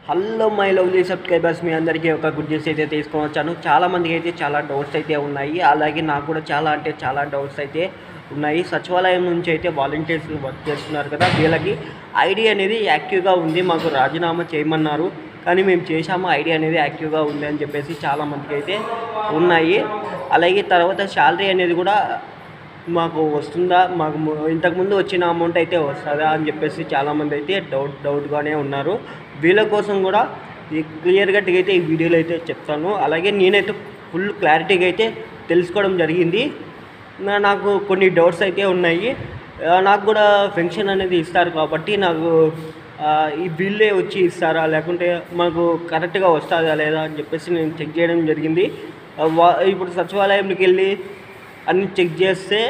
Hello my lovely subscribers, మీ అందరికీ ఒక good news అయితే తీసుకొని వచ్చాను. చాలామందికి అయితే చాలా డౌట్స్ అయితే ఉన్నాయి. అలాగే నాకు కూడా చాలా డౌట్స్ అయితే ఉన్నాయి. సచివాలయం నుంచి అయితే వాలంటీర్స్ వర్క్ చేస్తున్నారు కదా, వీళ్ళకి ఐడి అనేది యాక్టివ్గా ఉంది. మాకు రాజీనామా చేయమన్నారు, కానీ మేము చేశాము, ఐడి అనేది యాక్టివ్గా ఉంది అని చెప్పేసి చాలామందికి అయితే ఉన్నాయి. అలాగే తర్వాత శాలరీ అనేది కూడా మాకు వస్తుందా, మాకు ఇంతకుముందు వచ్చిన అమౌంట్ అయితే వస్తుందా అని చెప్పేసి చాలామంది అయితే డౌట్గానే ఉన్నారు. వీళ్ళ కోసం కూడా క్లియర్గా అయితే ఈ వీడియోలో అయితే చెప్తాను. అలాగే నేనైతే ఫుల్ క్లారిటీగా అయితే తెలుసుకోవడం జరిగింది. నాకు కొన్ని డౌట్స్ అయితే ఉన్నాయి. నాకు కూడా పెన్షన్ అనేది ఇస్తారు కాబట్టి నాకు ఈ బిల్లే వచ్చి ఇస్తారా, లేకుంటే మాకు కరెక్ట్గా వస్తుందా లేదా అని చెప్పేసి నేను చెక్ చేయడం జరిగింది. ఇప్పుడు సచివాలయంకి వెళ్ళి అన్ని చెక్ చేస్తే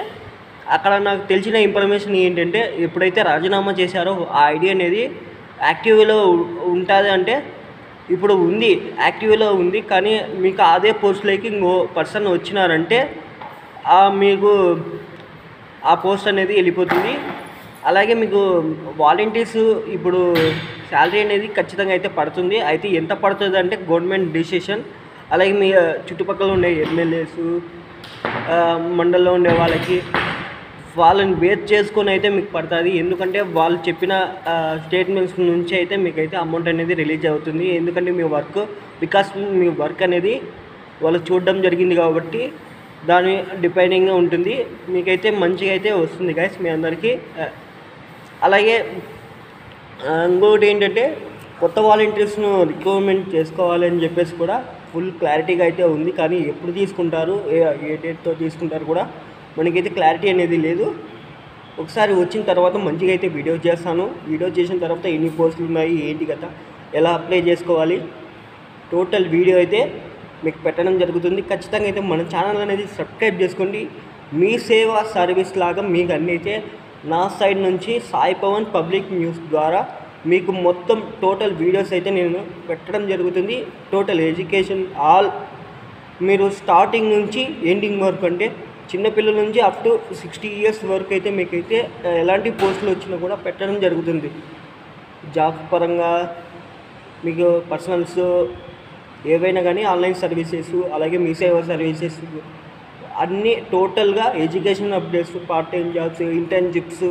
అక్కడ నాకు తెలిసిన ఇన్ఫర్మేషన్ ఏంటంటే, ఎప్పుడైతే రాజీనామా చేశారో ఆ ఐడి అనేది యాక్టివ్లో ఉంటుంది. అంటే ఇప్పుడు ఉంది, యాక్టివ్లో ఉంది, కానీ మీకు అదే పోస్ట్లోకి ఇంకో పర్సన్ వచ్చినారంటే మీకు ఆ పోస్ట్ అనేది వెళ్ళిపోతుంది. అలాగే మీకు వాలంటీర్స్ ఇప్పుడు శాలరీ అనేది ఖచ్చితంగా అయితే పడుతుంది. అయితే ఎంత పడుతుంది అంటే గవర్నమెంట్ డిసిషన్. అలాగే మీ చుట్టుపక్కల ఉండే ఎమ్మెల్యేస్, మండలంలో ఉండే వాళ్ళని బేస్ చేసుకొని అయితే మీకు పడుతుంది. ఎందుకంటే వాళ్ళు చెప్పిన స్టేట్మెంట్స్ నుంచి అయితే మీకైతే అమౌంట్ అనేది రిలీజ్ అవుతుంది. ఎందుకంటే మీ వర్క్ అనేది వాళ్ళు చూడడం జరిగింది కాబట్టి దాని డిపెండింగ్గా ఉంటుంది. మీకైతే మంచిగా అయితే వస్తుంది గైస్ మీ అందరికీ. అలాగే ఇంకొకటి ఏంటంటే, కొత్త వాలంటీర్స్ను రిక్రూట్మెంట్ చేసుకోవాలని చెప్పేసి కూడా ఫుల్ క్లారిటీగా అయితే ఉంది. కానీ ఎప్పుడు తీసుకుంటారు, ఏ డేట్తో తీసుకుంటారు కూడా మనకైతే క్లారిటీ అనేది లేదు. ఒకసారి వచ్చిన తర్వాత మంచిగా అయితే వీడియో చేస్తాను. వీడియో చేసిన తర్వాత ఎన్ని పోస్టులు ఉన్నాయి, ఏంటి కదా, ఎలా అప్లై చేసుకోవాలి, టోటల్ వీడియో అయితే మీకు పెట్టడం జరుగుతుంది. ఖచ్చితంగా అయితే మన ఛానల్ అనేది సబ్స్క్రైబ్ చేసుకోండి. మీ సేవా సర్వీస్ లాగా మీకు అన్నీ అయితే నా సైడ్ నుంచి సాయి పవన్ పబ్లిక్ న్యూస్ ద్వారా మీకు మొత్తం టోటల్ వీడియోస్ అయితే నేను పెట్టడం జరుగుతుంది. టోటల్ ఎడ్యుకేషన్ ఆల్, మీరు స్టార్టింగ్ నుంచి ఎండింగ్ వరకు, అంటే చిన్నపిల్లల నుంచి అప్ టు 60 years వరకు అయితే మీకైతే ఎలాంటి పోస్టులు వచ్చినా కూడా పెట్టడం జరుగుతుంది. జాబ్ పరంగా మీకు పర్సనల్స్ ఏవైనా కానీ, ఆన్లైన్ సర్వీసెస్, అలాగే మీ సేవ సర్వీసెస్ అన్నీ టోటల్గా education updates, part time jobs, internships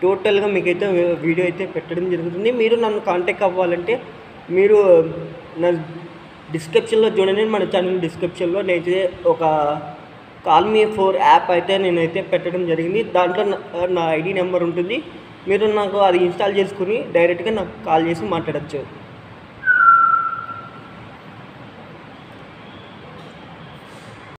టోటల్గా మీకైతే వీడియో అయితే పెట్టడం జరుగుతుంది. మీరు నన్ను కాంటాక్ట్ అవ్వాలంటే మీరు నా డిస్క్రిప్షన్లో చూడండి. మన ఛానల్ డిస్క్రిప్షన్లో నేనైతే ఒక కాల్ మీ 4 యాప్ అయితే నేనైతే పెట్టడం జరిగింది. దాంట్లో నా ఐడి నెంబర్ ఉంటుంది. మీరు నాకు అది ఇన్స్టాల్ చేసుకుని డైరెక్ట్గా నాకు కాల్ చేసి మాట్లాడచ్చు.